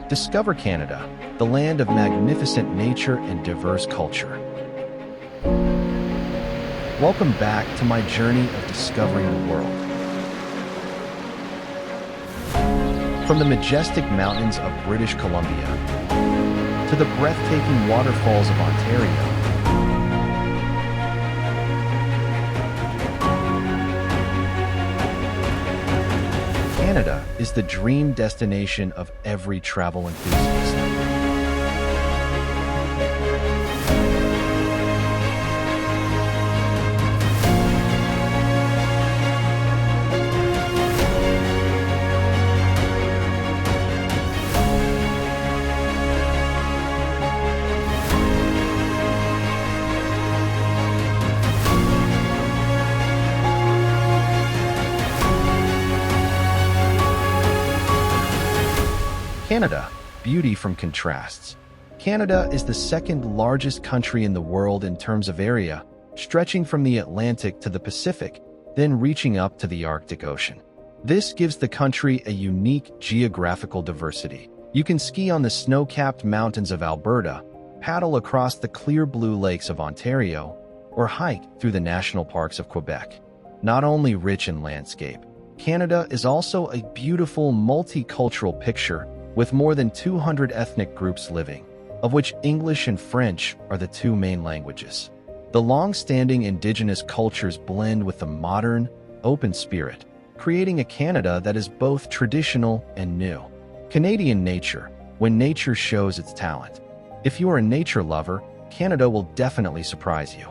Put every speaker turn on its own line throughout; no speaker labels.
Discover Canada, the land of magnificent nature and diverse culture. Welcome back to my journey of discovering the world. From the majestic mountains of British Columbia to the breathtaking waterfalls of Ontario, Canada is the dream destination of every travel enthusiast. Canada, beauty from contrasts. Canada is the second largest country in the world in terms of area, stretching from the Atlantic to the Pacific, then reaching up to the Arctic Ocean. This gives the country a unique geographical diversity. You can ski on the snow-capped mountains of Alberta, paddle across the clear blue lakes of Ontario, or hike through the national parks of Quebec. Not only rich in landscape, Canada is also a beautiful multicultural picture with more than 200 ethnic groups living, of which English and French are the two main languages. The long-standing Indigenous cultures blend with the modern, open spirit, creating a Canada that is both traditional and new. Canadian nature, when nature shows its talent. If you are a nature lover, Canada will definitely surprise you.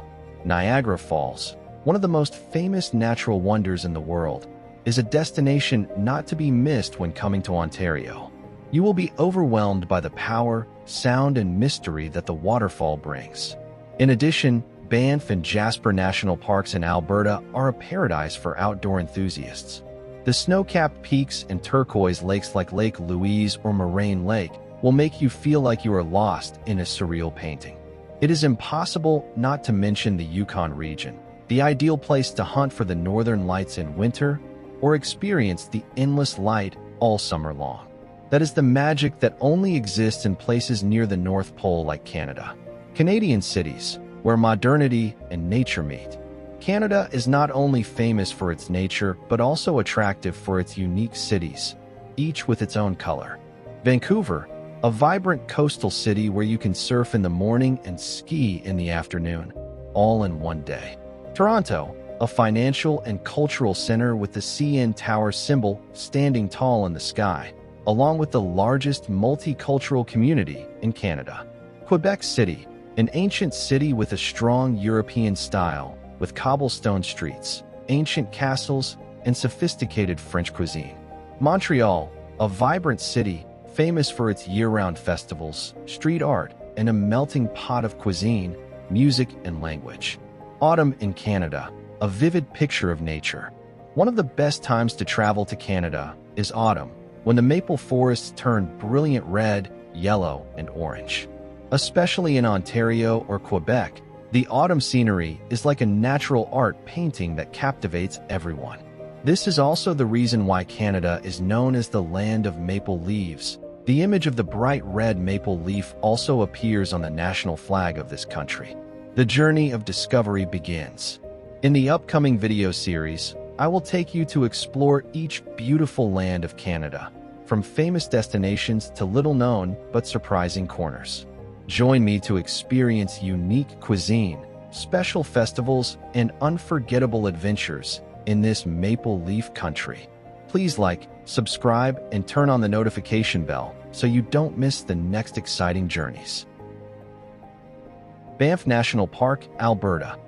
Niagara Falls, one of the most famous natural wonders in the world, is a destination not to be missed when coming to Ontario. You will be overwhelmed by the power, sound, and mystery that the waterfall brings. In addition, Banff and Jasper National Parks in Alberta are a paradise for outdoor enthusiasts. The snow-capped peaks and turquoise lakes like Lake Louise or Moraine Lake will make you feel like you are lost in a surreal painting. It is impossible not to mention the Yukon region, the ideal place to hunt for the northern lights in winter or experience the endless light all summer long. That is the magic that only exists in places near the North Pole like Canada. Canadian cities, where modernity and nature meet. Canada is not only famous for its nature, but also attractive for its unique cities, each with its own color. Vancouver, a vibrant coastal city where you can surf in the morning and ski in the afternoon, all in one day. Toronto, a financial and cultural center with the CN Tower symbol standing tall in the sky, along with the largest multicultural community in Canada. Quebec City, an ancient city with a strong European style, with cobblestone streets, ancient castles, and sophisticated French cuisine. Montreal, a vibrant city famous for its year-round festivals, street art, and a melting pot of cuisine, music, and language. Autumn in Canada, a vivid picture of nature. One of the best times to travel to Canada is autumn, when the maple forests turn brilliant red, yellow, and orange. Especially in Ontario or Quebec, the autumn scenery is like a natural art painting that captivates everyone. This is also the reason why Canada is known as the land of maple leaves. The image of the bright red maple leaf also appears on the national flag of this country. The journey of discovery begins. In the upcoming video series, I will take you to explore each beautiful land of Canada, from famous destinations to little-known but surprising corners. Join me to experience unique cuisine, special festivals, and unforgettable adventures in this maple leaf country. Please like, subscribe, and turn on the notification bell so you don't miss the next exciting journeys. Banff National Park, Alberta.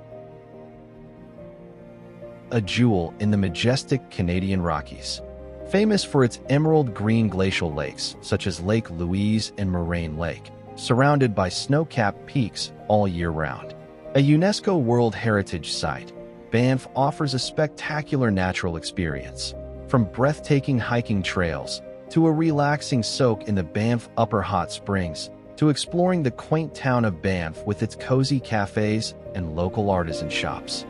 A jewel in the majestic Canadian Rockies. Famous for its emerald green glacial lakes, such as Lake Louise and Moraine Lake, surrounded by snow-capped peaks all year round. A UNESCO World Heritage Site, Banff offers a spectacular natural experience. From breathtaking hiking trails, to a relaxing soak in the Banff Upper Hot Springs, to exploring the quaint town of Banff with its cozy cafes and local artisan shops.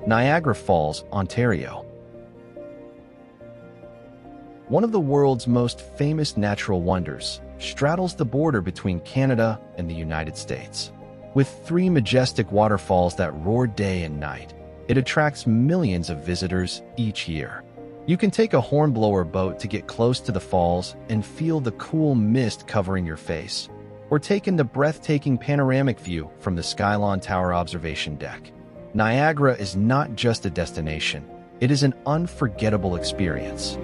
Niagara Falls, Ontario. One of the world's most famous natural wonders, straddles the border between Canada and the United States. With three majestic waterfalls that roar day and night, it attracts millions of visitors each year. You can take a hornblower boat to get close to the falls and feel the cool mist covering your face, or take in the breathtaking panoramic view from the Skylon Tower observation deck. Niagara is not just a destination, it is an unforgettable experience.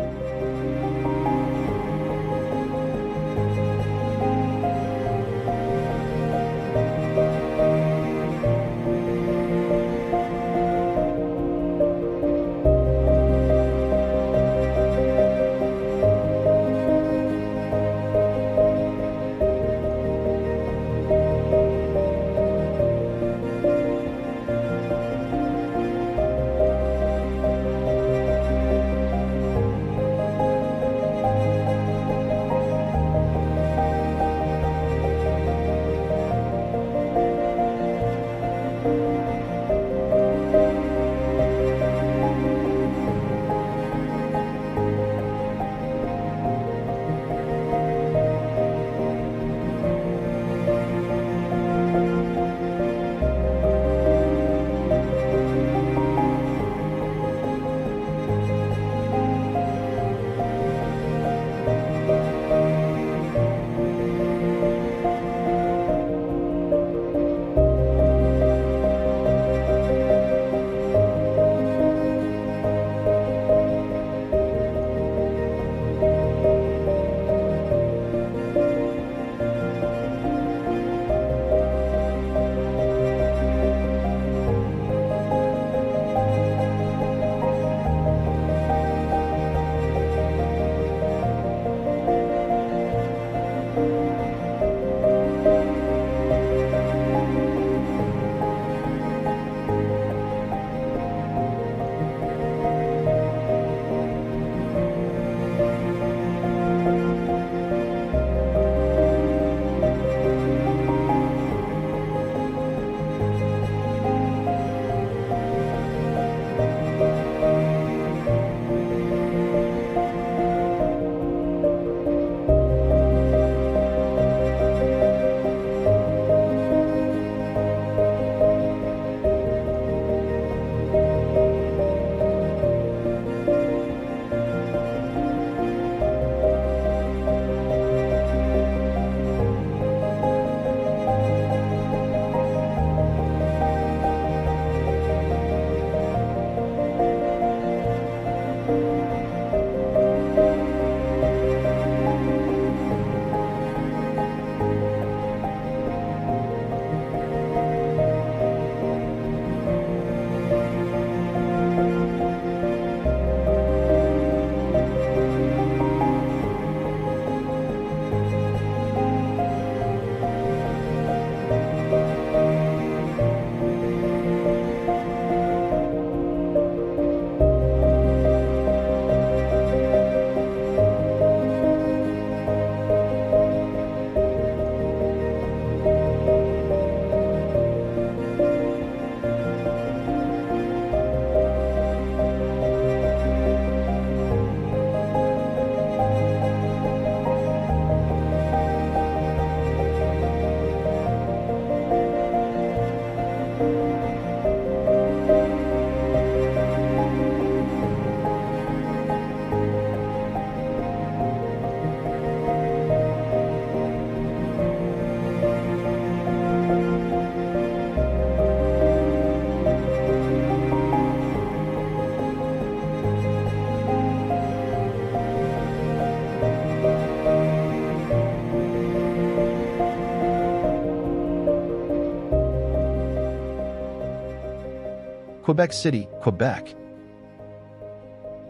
Quebec City, Quebec.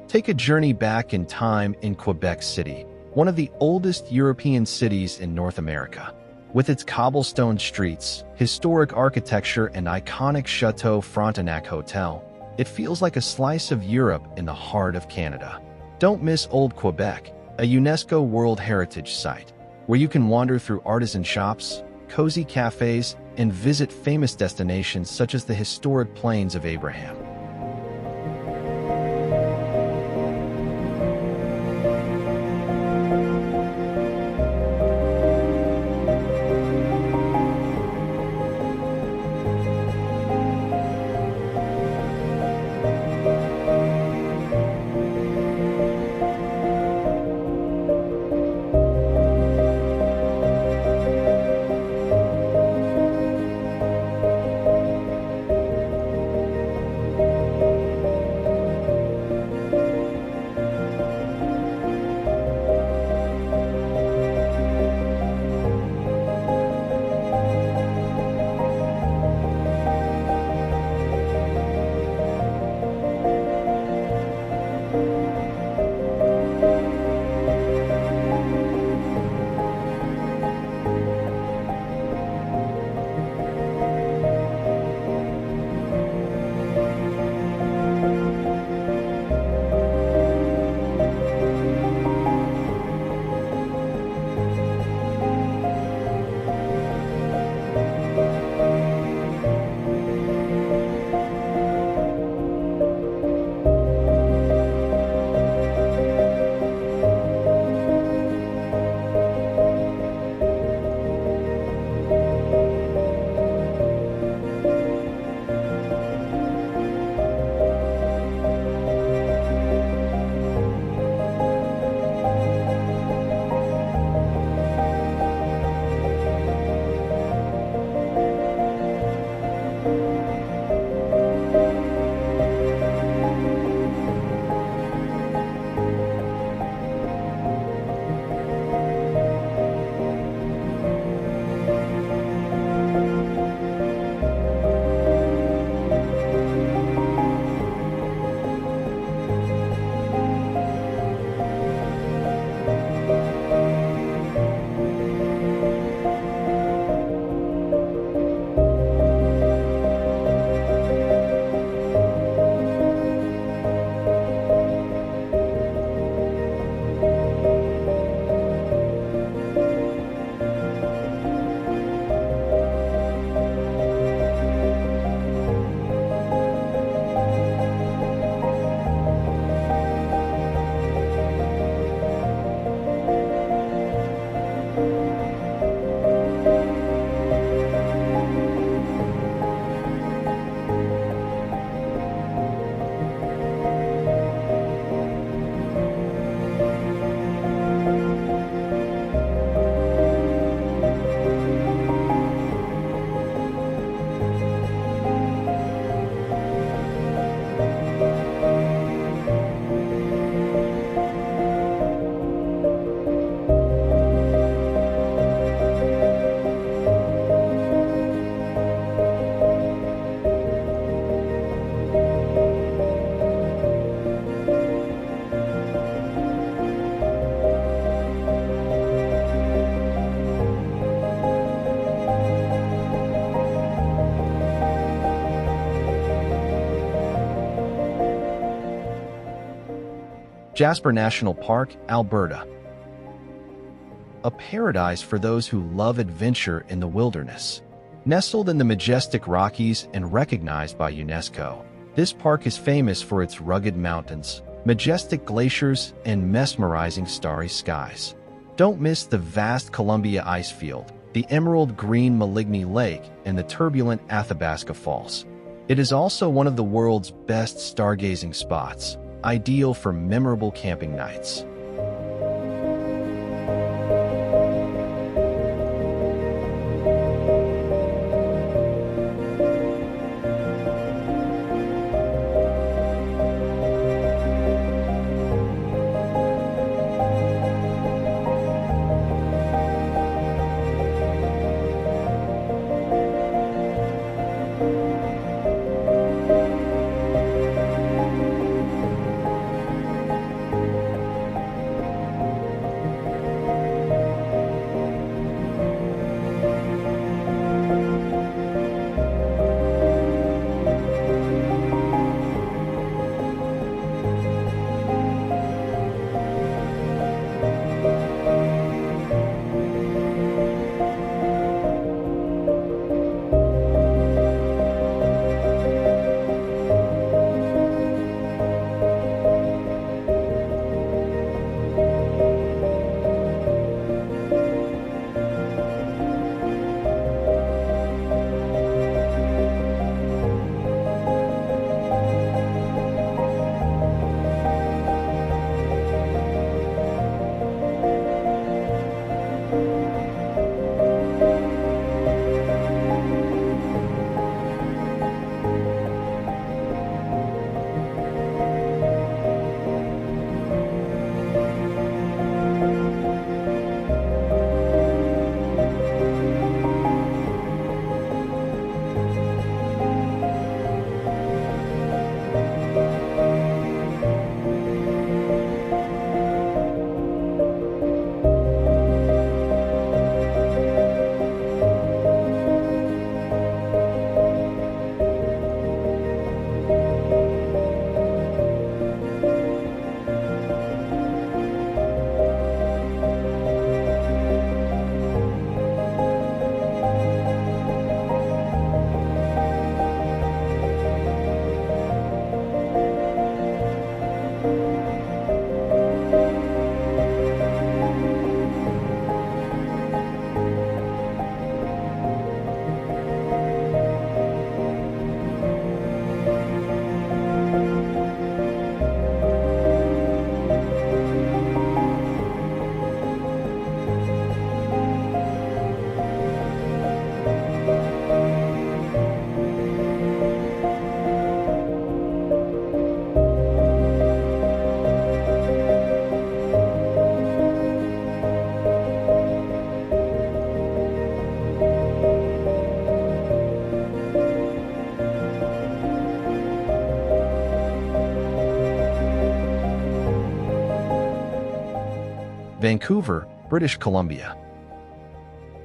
Take a journey back in time in Quebec City, one of the oldest European cities in North America. With its cobblestone streets, historic architecture, and iconic Chateau Frontenac Hotel, it feels like a slice of Europe in the heart of Canada. Don't miss Old Quebec, a UNESCO World Heritage Site, where you can wander through artisan shops, cozy cafes, and visit famous destinations such as the historic Plains of Abraham. Jasper National Park, Alberta. A paradise for those who love adventure in the wilderness. Nestled in the majestic Rockies and recognized by UNESCO, this park is famous for its rugged mountains, majestic glaciers, and mesmerizing starry skies. Don't miss the vast Columbia ice field, the emerald green Moraine Lake, and the turbulent Athabasca Falls. It is also one of the world's best stargazing spots, ideal for memorable camping nights. Vancouver, British Columbia.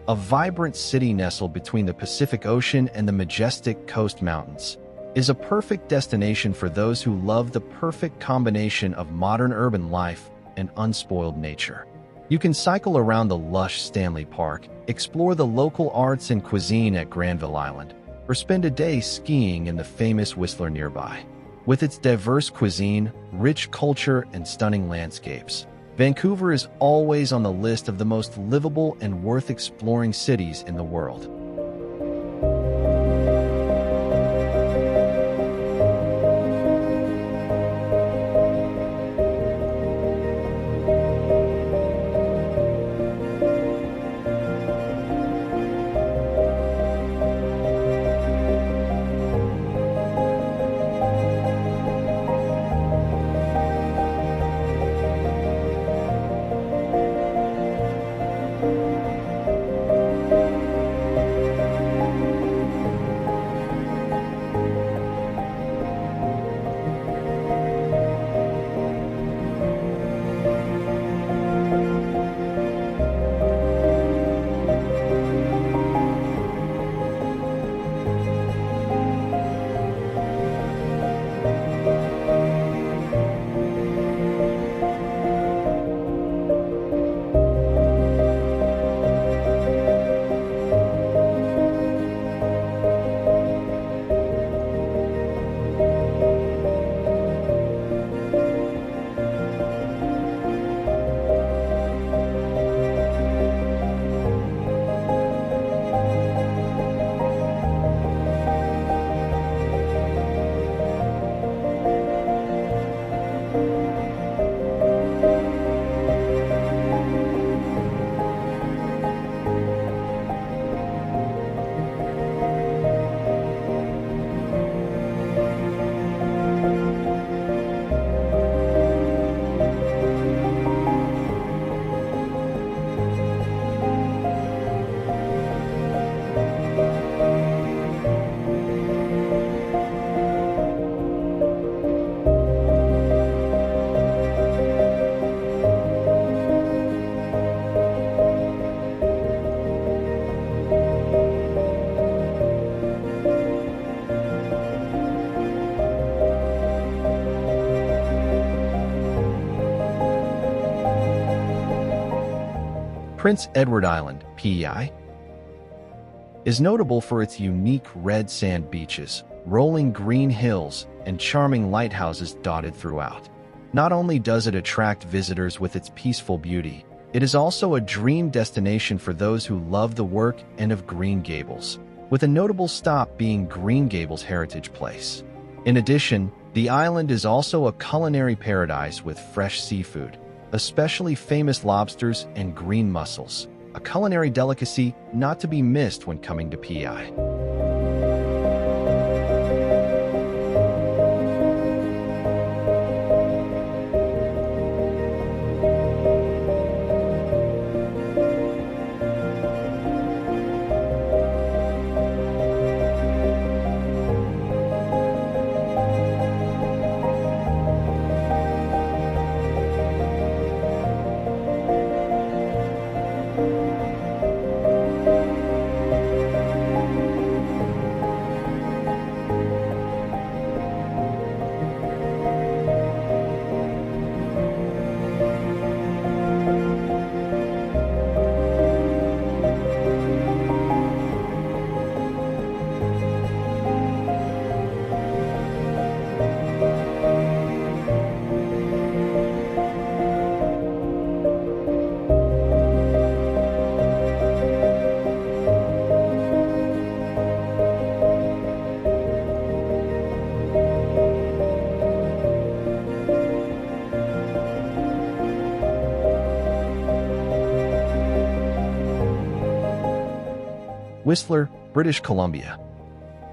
A vibrant city nestled between the Pacific Ocean and the majestic Coast Mountains, is a perfect destination for those who love the perfect combination of modern urban life and unspoiled nature. You can cycle around the lush Stanley Park, explore the local arts and cuisine at Granville Island, or spend a day skiing in the famous Whistler nearby. With its diverse cuisine, rich culture, and stunning landscapes, Vancouver is always on the list of the most livable and worth exploring cities in the world. Prince Edward Island, PEI, is notable for its unique red sand beaches, rolling green hills, and charming lighthouses dotted throughout. Not only does it attract visitors with its peaceful beauty, it is also a dream destination for those who love the work and of Green Gables, with a notable stop being Green Gables Heritage Place. In addition, the island is also a culinary paradise with fresh seafood, especially famous lobsters and green mussels, a culinary delicacy not to be missed when coming to PEI. Whistler, British Columbia.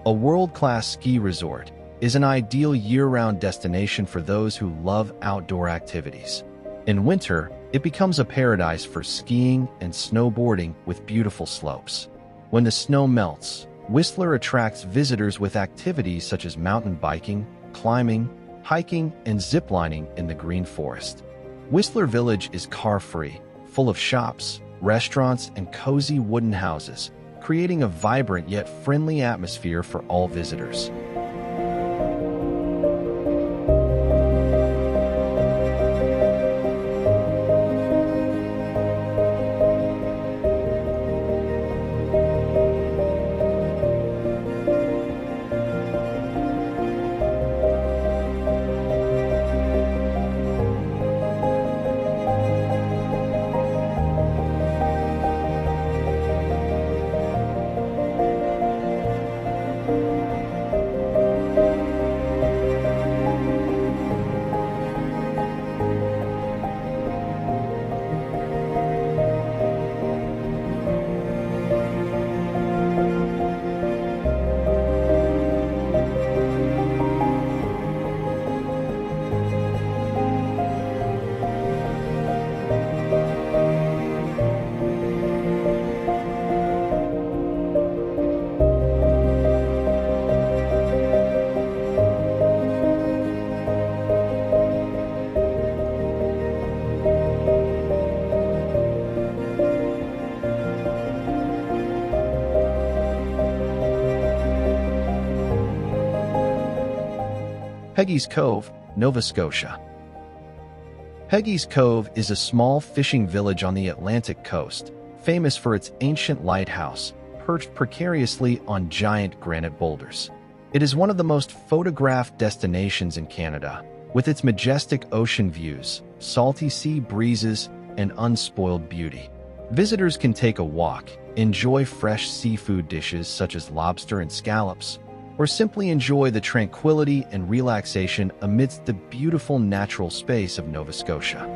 A world-class ski resort is an ideal year-round destination for those who love outdoor activities. In winter, it becomes a paradise for skiing and snowboarding with beautiful slopes. When the snow melts, Whistler attracts visitors with activities such as mountain biking, climbing, hiking, and ziplining in the green forest. Whistler Village is car-free, full of shops, restaurants, and cozy wooden houses, creating a vibrant yet friendly atmosphere for all visitors. Peggy's Cove, Nova Scotia. Peggy's Cove is a small fishing village on the Atlantic coast, famous for its ancient lighthouse, perched precariously on giant granite boulders. It is one of the most photographed destinations in Canada, with its majestic ocean views, salty sea breezes, and unspoiled beauty. Visitors can take a walk, enjoy fresh seafood dishes such as lobster and scallops, or simply enjoy the tranquility and relaxation amidst the beautiful natural space of Nova Scotia.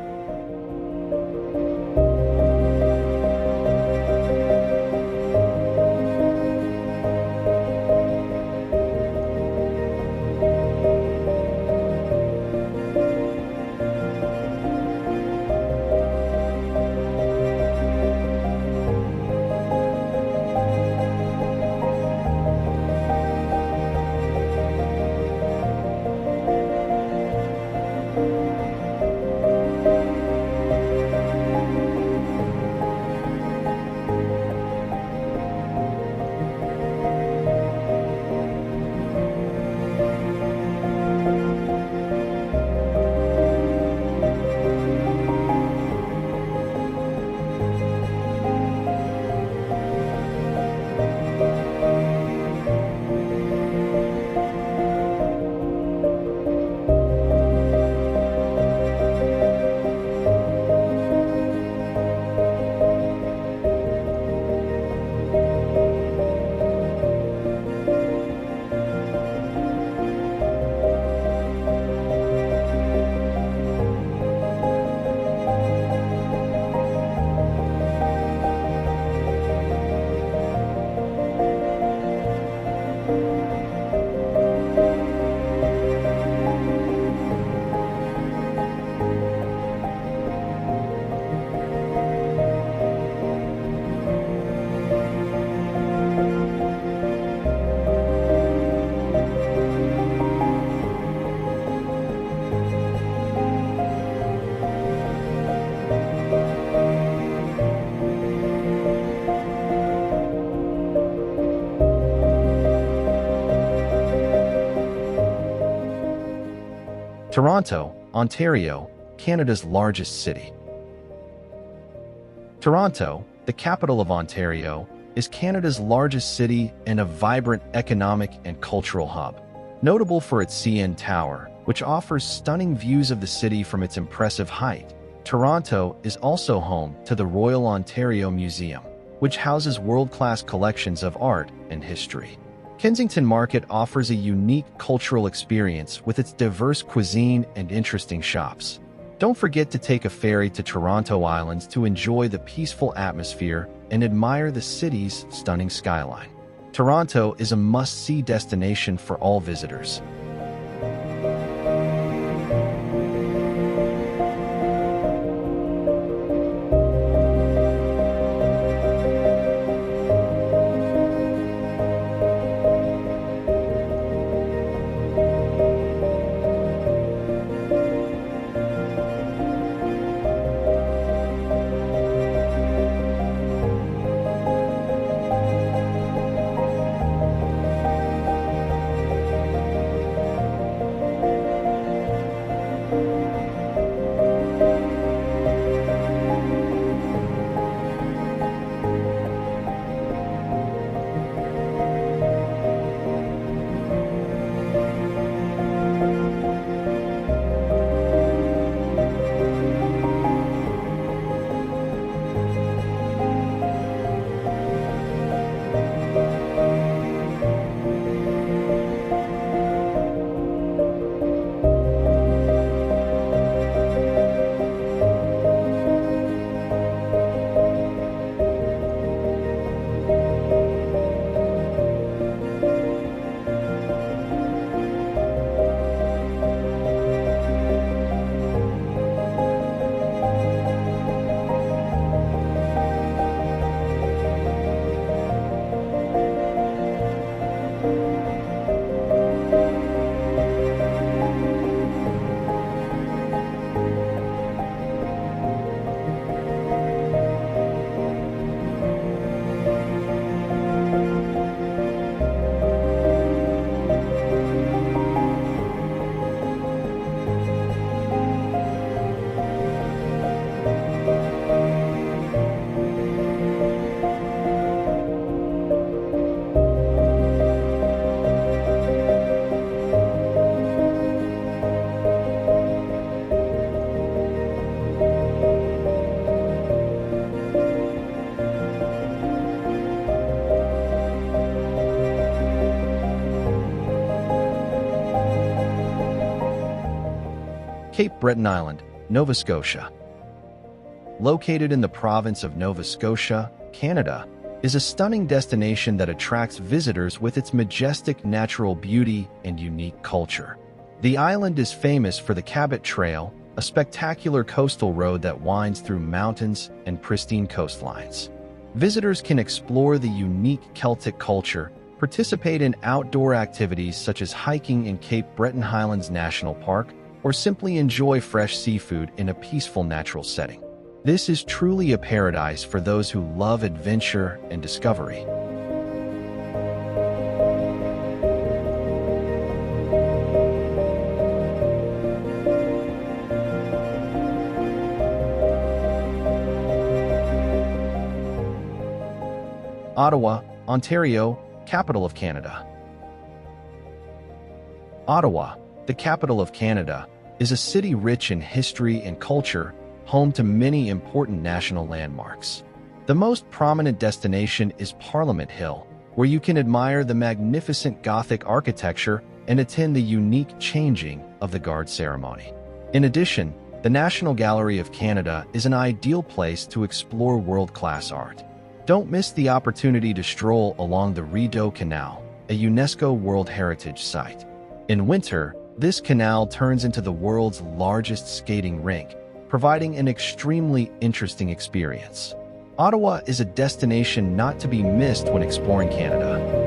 Toronto, Ontario, Canada's largest city. Toronto, the capital of Ontario, is Canada's largest city and a vibrant economic and cultural hub. Notable for its CN Tower, which offers stunning views of the city from its impressive height, Toronto is also home to the Royal Ontario Museum, which houses world-class collections of art and history. Kensington Market offers a unique cultural experience with its diverse cuisine and interesting shops. Don't forget to take a ferry to Toronto Islands to enjoy the peaceful atmosphere and admire the city's stunning skyline. Toronto is a must-see destination for all visitors. Cape Breton Island, Nova Scotia. Located in the province of Nova Scotia, Canada, is a stunning destination that attracts visitors with its majestic natural beauty and unique culture. The island is famous for the Cabot Trail, a spectacular coastal road that winds through mountains and pristine coastlines. Visitors can explore the unique Celtic culture, participate in outdoor activities such as hiking in Cape Breton Highlands National Park, or simply enjoy fresh seafood in a peaceful natural setting. This is truly a paradise for those who love adventure and discovery. Ottawa, Ontario, capital of Canada. Ottawa, the capital of Canada, is a city rich in history and culture, home to many important national landmarks. The most prominent destination is Parliament Hill, where you can admire the magnificent Gothic architecture and attend the unique changing of the guard ceremony. In addition, the National Gallery of Canada is an ideal place to explore world-class art. Don't miss the opportunity to stroll along the Rideau Canal, a UNESCO World Heritage Site. In winter, this canal turns into the world's largest skating rink, providing an extremely interesting experience. Ottawa is a destination not to be missed when exploring Canada.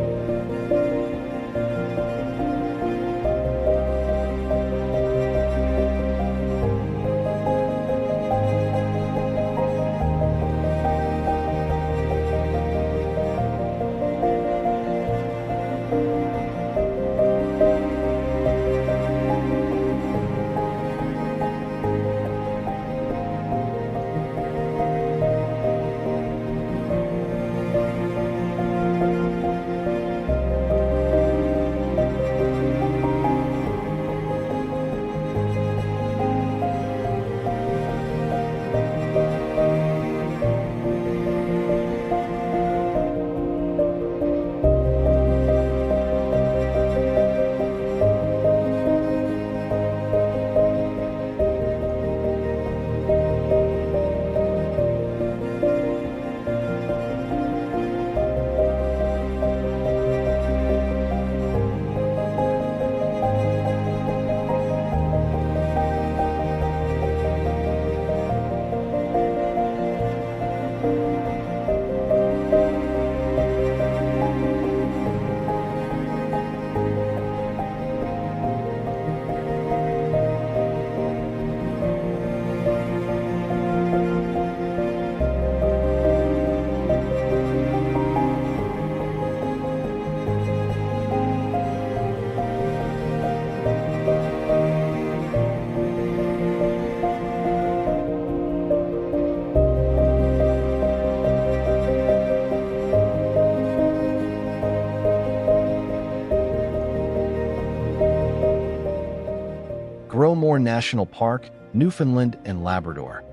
Growmore National Park, Newfoundland and Labrador.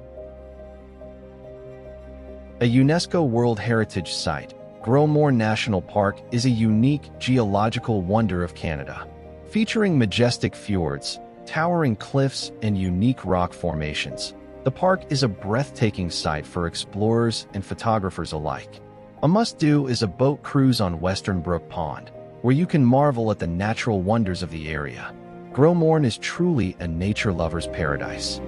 A UNESCO World Heritage Site, Growmore National Park is a unique geological wonder of Canada. Featuring majestic fjords, towering cliffs, and unique rock formations, the park is a breathtaking sight for explorers and photographers alike. A must-do is a boat cruise on Western Brook Pond, where you can marvel at the natural wonders of the area. Growmore is truly a nature lover's paradise.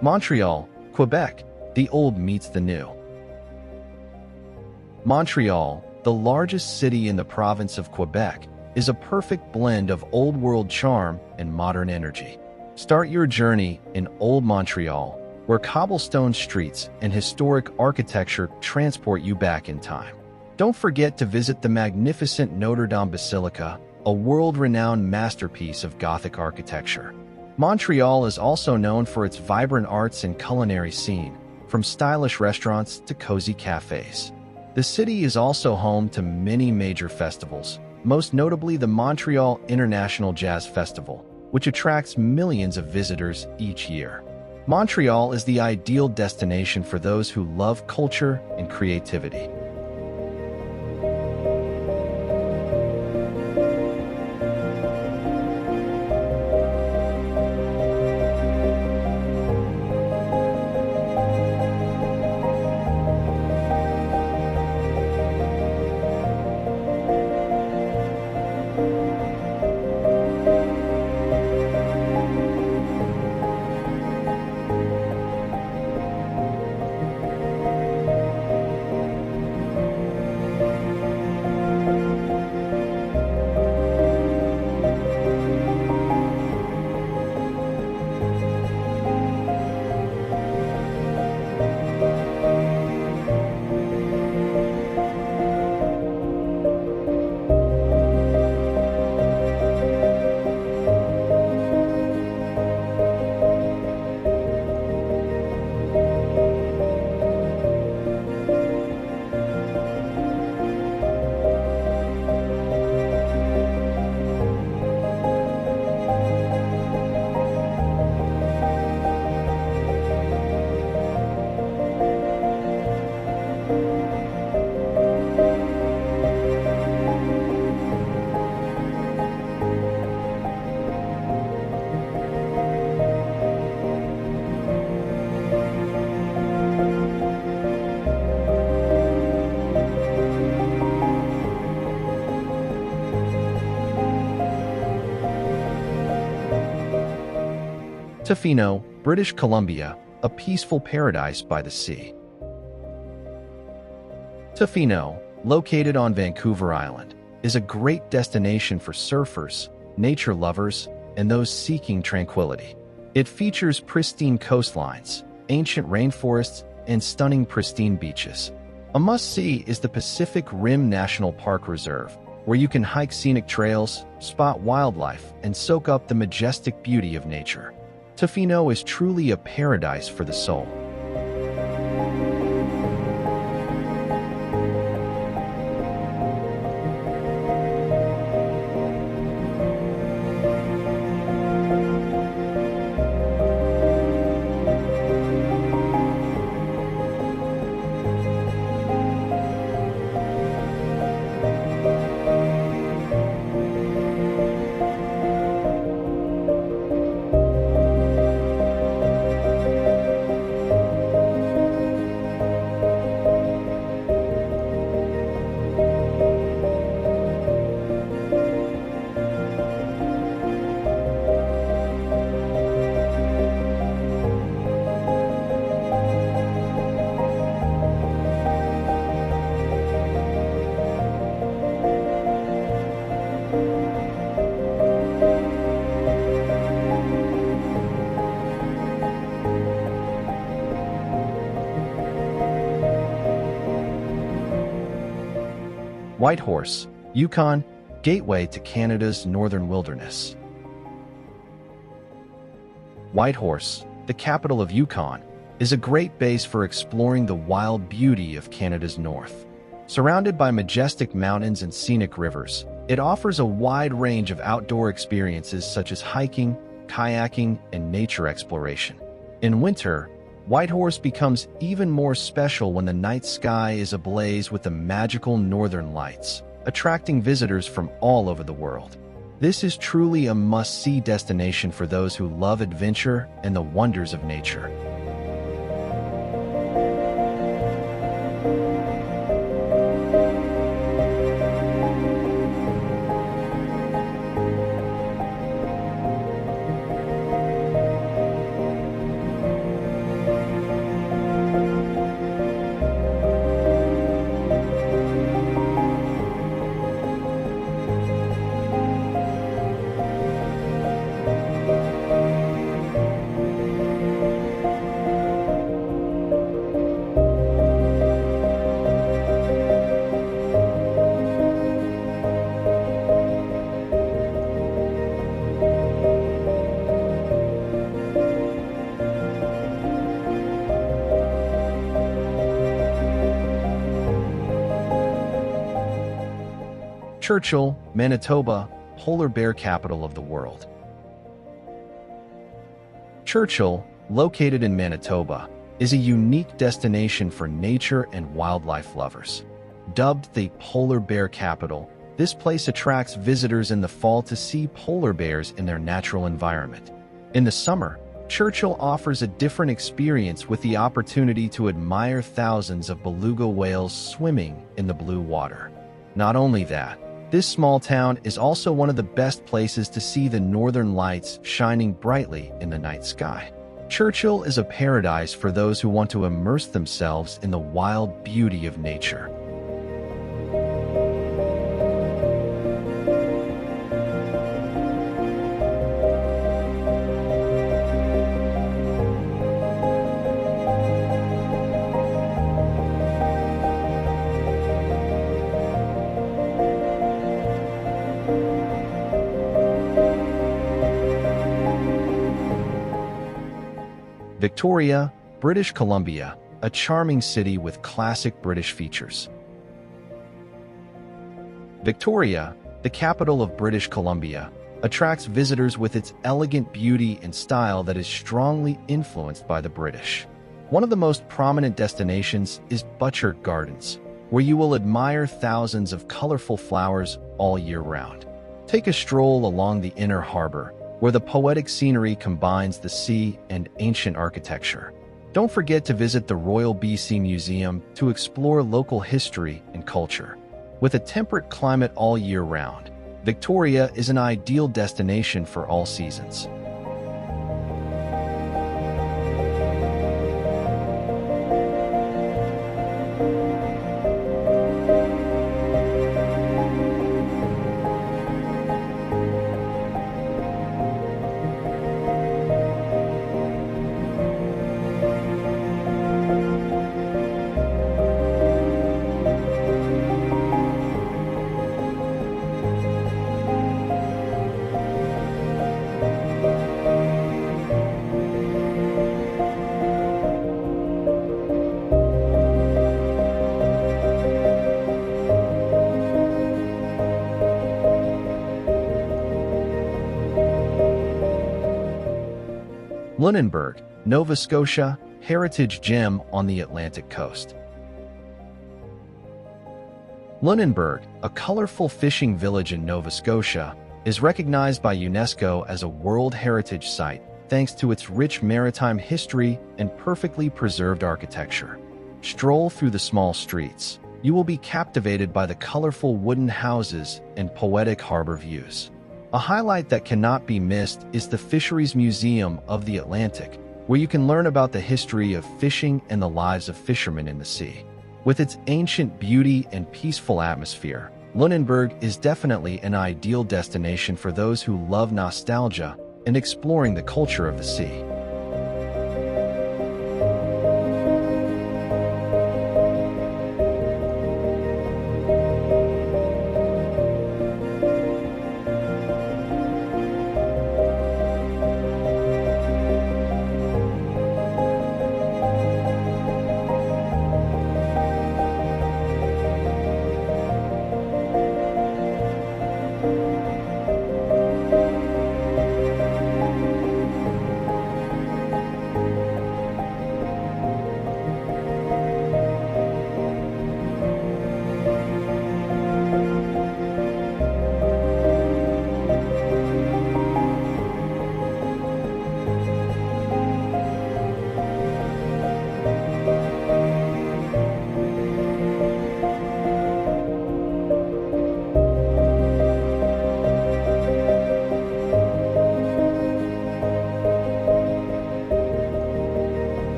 Montreal, Quebec, the old meets the new. Montreal, the largest city in the province of Quebec, is a perfect blend of old-world charm and modern energy. Start your journey in Old Montreal, where cobblestone streets and historic architecture transport you back in time. Don't forget to visit the magnificent Notre Dame Basilica, a world-renowned masterpiece of Gothic architecture. Montreal is also known for its vibrant arts and culinary scene, from stylish restaurants to cozy cafes. The city is also home to many major festivals, most notably the Montreal International Jazz Festival, which attracts millions of visitors each year. Montreal is the ideal destination for those who love culture and creativity. Tofino, British Columbia, a peaceful paradise by the sea. Tofino, located on Vancouver Island, is a great destination for surfers, nature lovers, and those seeking tranquility. It features pristine coastlines, ancient rainforests, and stunning pristine beaches. A must-see is the Pacific Rim National Park Reserve, where you can hike scenic trails, spot wildlife, and soak up the majestic beauty of nature. Tofino is truly a paradise for the soul. Whitehorse, Yukon, gateway to Canada's northern wilderness. Whitehorse, the capital of Yukon, is a great base for exploring the wild beauty of Canada's north. Surrounded by majestic mountains and scenic rivers, it offers a wide range of outdoor experiences such as hiking, kayaking, and nature exploration. In winter, Whitehorse becomes even more special when the night sky is ablaze with the magical northern lights, attracting visitors from all over the world. This is truly a must-see destination for those who love adventure and the wonders of nature. Churchill, Manitoba, polar bear capital of the world. Churchill, located in Manitoba, is a unique destination for nature and wildlife lovers. Dubbed the polar bear capital, this place attracts visitors in the fall to see polar bears in their natural environment. In the summer, Churchill offers a different experience with the opportunity to admire thousands of beluga whales swimming in the blue water. Not only that, this small town is also one of the best places to see the northern lights shining brightly in the night sky. Churchill is a paradise for those who want to immerse themselves in the wild beauty of nature. Victoria, British Columbia, a charming city with classic British features. Victoria, the capital of British Columbia, attracts visitors with its elegant beauty and style that is strongly influenced by the British. One of the most prominent destinations is Butchart Gardens, where you will admire thousands of colorful flowers all year round. Take a stroll along the inner harbor, where the poetic scenery combines the sea and ancient architecture. Don't forget to visit the Royal BC Museum to explore local history and culture. With a temperate climate all year round, Victoria is an ideal destination for all seasons. Lunenburg, Nova Scotia, heritage gem on the Atlantic coast. Lunenburg, a colorful fishing village in Nova Scotia, is recognized by UNESCO as a World Heritage Site thanks to its rich maritime history and perfectly preserved architecture. Stroll through the small streets. You will be captivated by the colorful wooden houses and poetic harbor views. A highlight that cannot be missed is the Fisheries Museum of the Atlantic, where you can learn about the history of fishing and the lives of fishermen in the sea. With its ancient beauty and peaceful atmosphere, Lunenburg is definitely an ideal destination for those who love nostalgia and exploring the culture of the sea.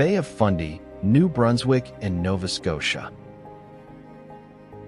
Bay of Fundy, New Brunswick, and Nova Scotia.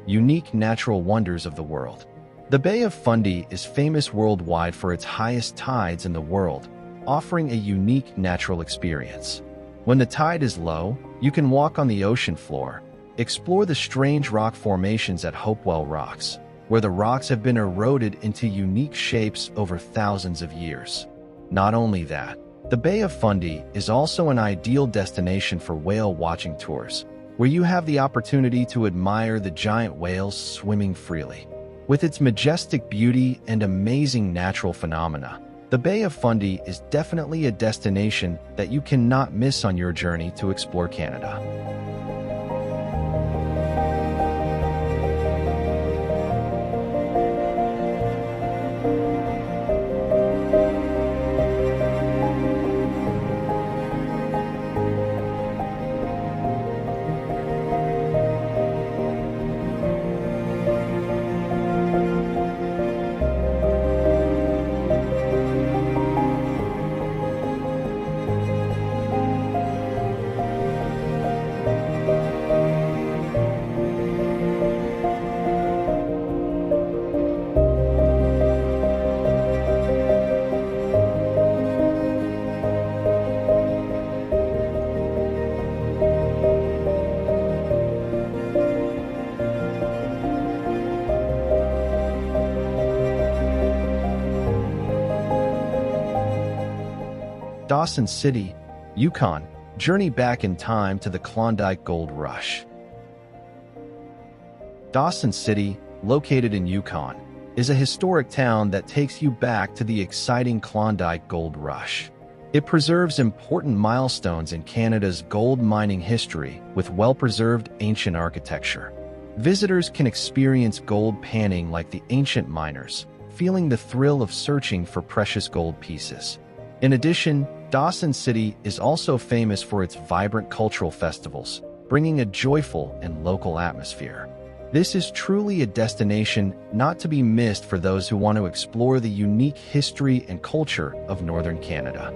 Unique natural wonders of the world. The Bay of Fundy is famous worldwide for its highest tides in the world, offering a unique natural experience. When the tide is low, you can walk on the ocean floor, explore the strange rock formations at Hopewell Rocks, where the rocks have been eroded into unique shapes over thousands of years. Not only that, the Bay of Fundy is also an ideal destination for whale watching tours, where you have the opportunity to admire the giant whales swimming freely. With its majestic beauty and amazing natural phenomena, the Bay of Fundy is definitely a destination that you cannot miss on your journey to explore Canada. Dawson City, Yukon. Journey back in time to the Klondike Gold Rush. Dawson City, located in Yukon, is a historic town that takes you back to the exciting Klondike Gold Rush. It preserves important milestones in Canada's gold mining history with well-preserved ancient architecture. Visitors can experience gold panning like the ancient miners, feeling the thrill of searching for precious gold pieces. In addition, Dawson City is also famous for its vibrant cultural festivals, bringing a joyful and local atmosphere. This is truly a destination not to be missed for those who want to explore the unique history and culture of Northern Canada.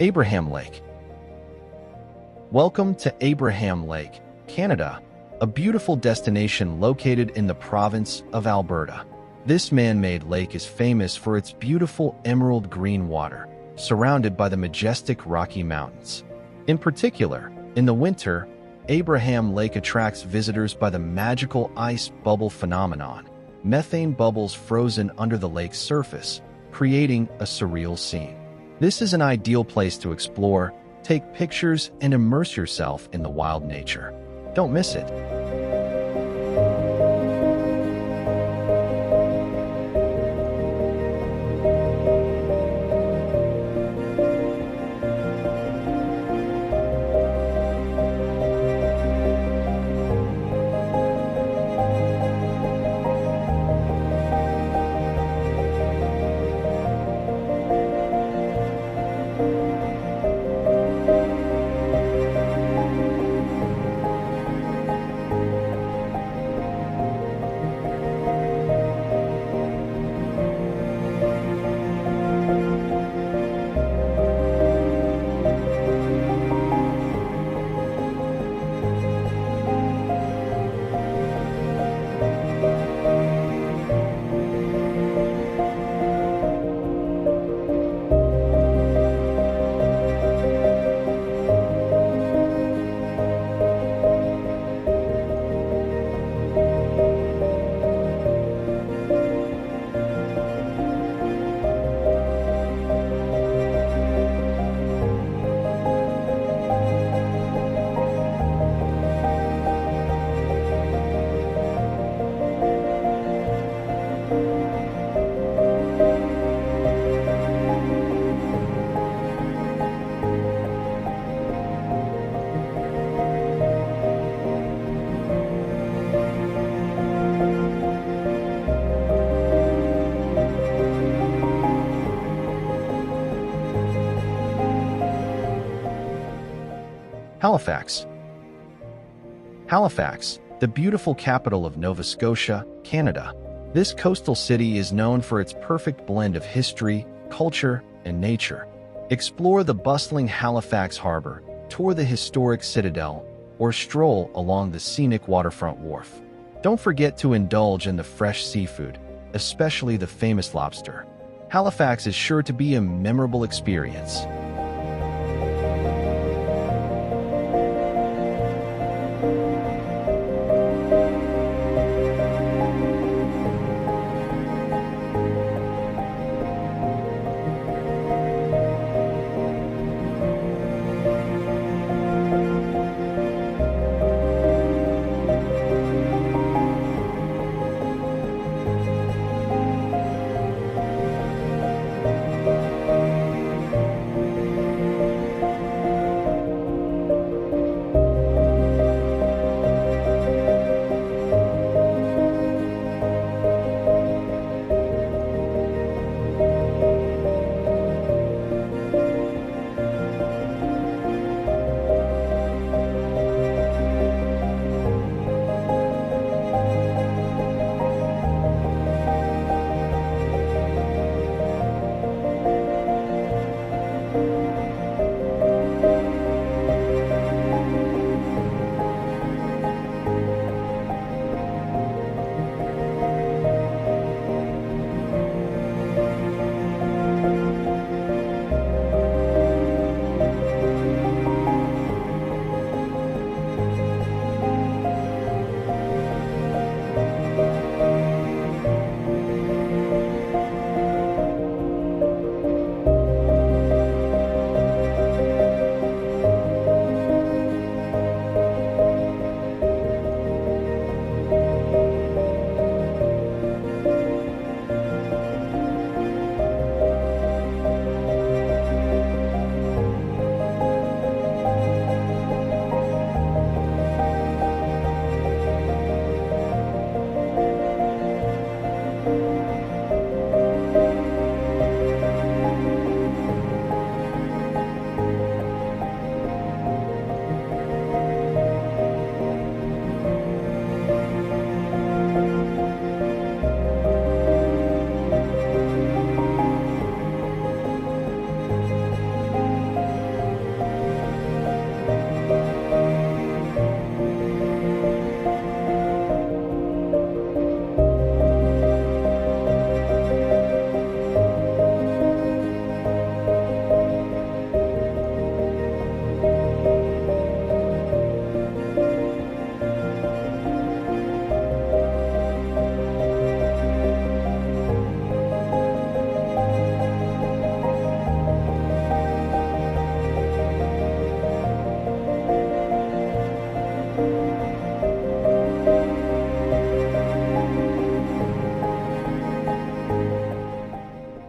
Abraham Lake. Welcome to Abraham Lake, Canada, a beautiful destination located in the province of Alberta. This man-made lake is famous for its beautiful emerald green water, surrounded by the majestic Rocky Mountains. In particular, in the winter, Abraham Lake attracts visitors by the magical ice bubble phenomenon, methane bubbles frozen under the lake's surface, creating a surreal scene. This is an ideal place to explore, take pictures, and immerse yourself in the wild nature. Don't miss it. Halifax. Halifax, the beautiful capital of Nova Scotia, Canada. This coastal city is known for its perfect blend of history, culture, and nature. Explore the bustling Halifax harbor, tour the historic citadel, or stroll along the scenic waterfront wharf. Don't forget to indulge in the fresh seafood, especially the famous lobster. Halifax is sure to be a memorable experience.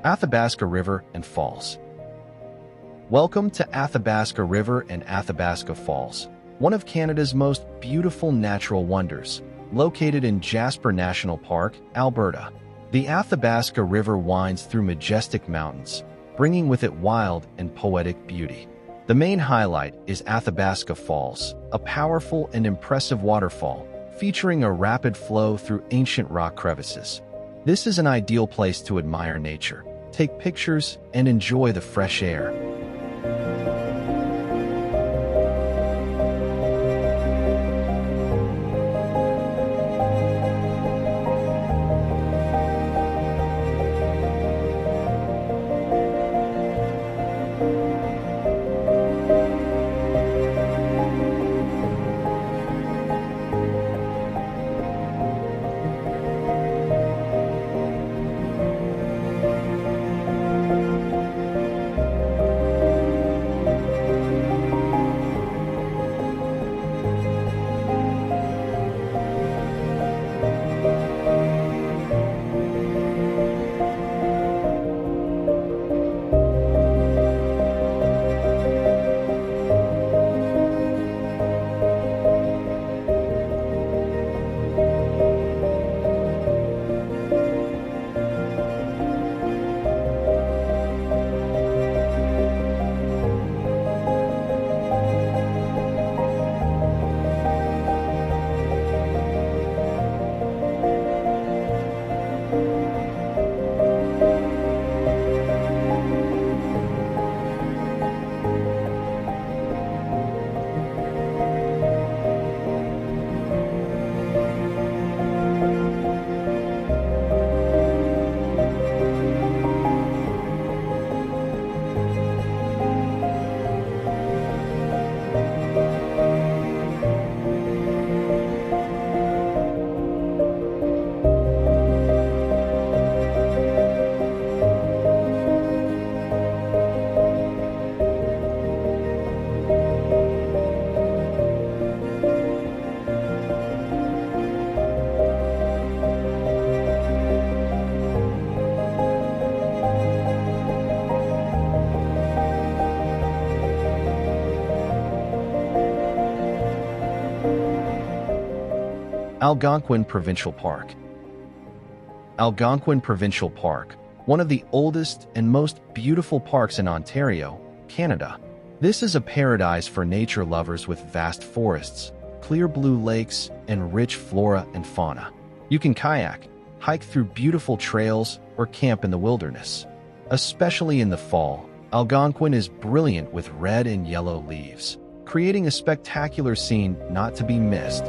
Athabasca River and Falls. Welcome to Athabasca River and Athabasca Falls, one of Canada's most beautiful natural wonders, located in Jasper National Park, Alberta. The Athabasca River winds through majestic mountains, bringing with it wild and poetic beauty. The main highlight is Athabasca Falls, a powerful and impressive waterfall, featuring a rapid flow through ancient rock crevices. This is an ideal place to admire nature, take pictures, and enjoy the fresh air. Algonquin Provincial Park. Algonquin Provincial Park, one of the oldest and most beautiful parks in Ontario, Canada. This is a paradise for nature lovers with vast forests, clear blue lakes, and rich flora and fauna. You can kayak, hike through beautiful trails, or camp in the wilderness. Especially in the fall, Algonquin is brilliant with red and yellow leaves, creating a spectacular scene not to be missed.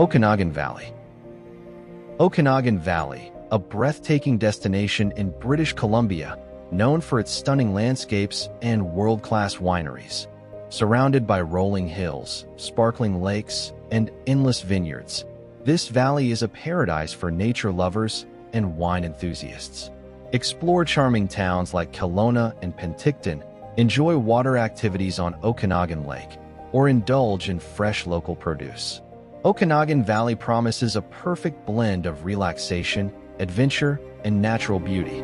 Okanagan Valley. Okanagan Valley, a breathtaking destination in British Columbia, known for its stunning landscapes and world-class wineries. Surrounded by rolling hills, sparkling lakes, and endless vineyards, this valley is a paradise for nature lovers and wine enthusiasts. Explore charming towns like Kelowna and Penticton, enjoy water activities on Okanagan Lake, or indulge in fresh local produce. Okanagan Valley promises a perfect blend of relaxation, adventure, and natural beauty.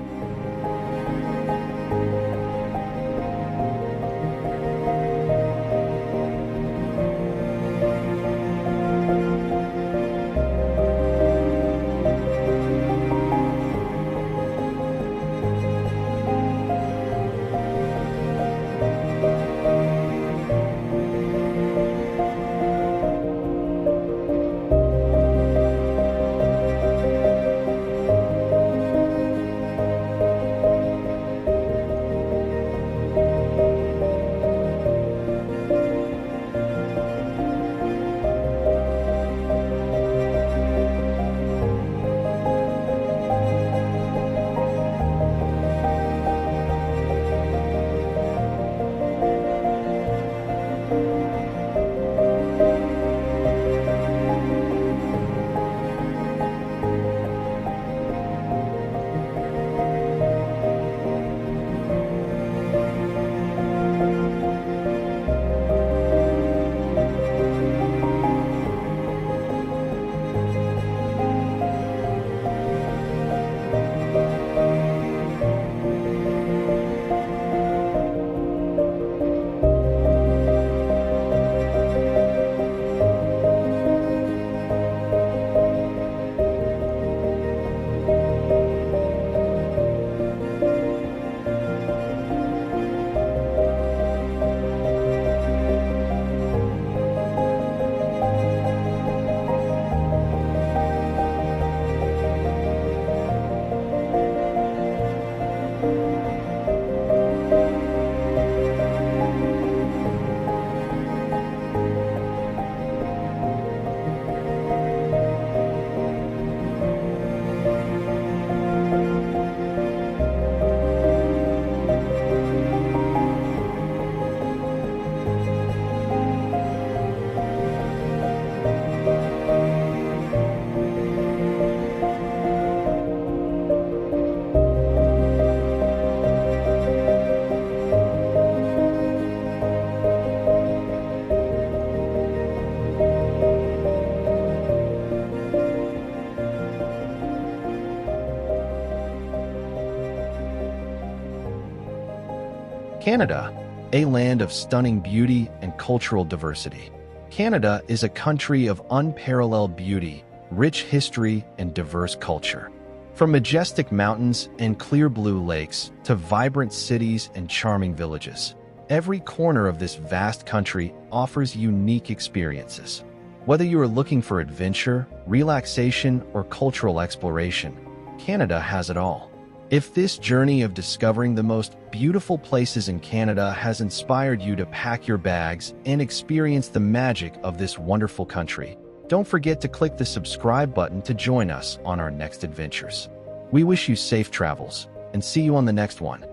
Canada, a land of stunning beauty and cultural diversity. Canada is a country of unparalleled beauty, rich history, and diverse culture. From majestic mountains and clear blue lakes to vibrant cities and charming villages, every corner of this vast country offers unique experiences. Whether you are looking for adventure, relaxation, or cultural exploration, Canada has it all. If this journey of discovering the most beautiful places in Canada has inspired you to pack your bags and experience the magic of this wonderful country, don't forget to click the subscribe button to join us on our next adventures. We wish you safe travels and see you on the next one.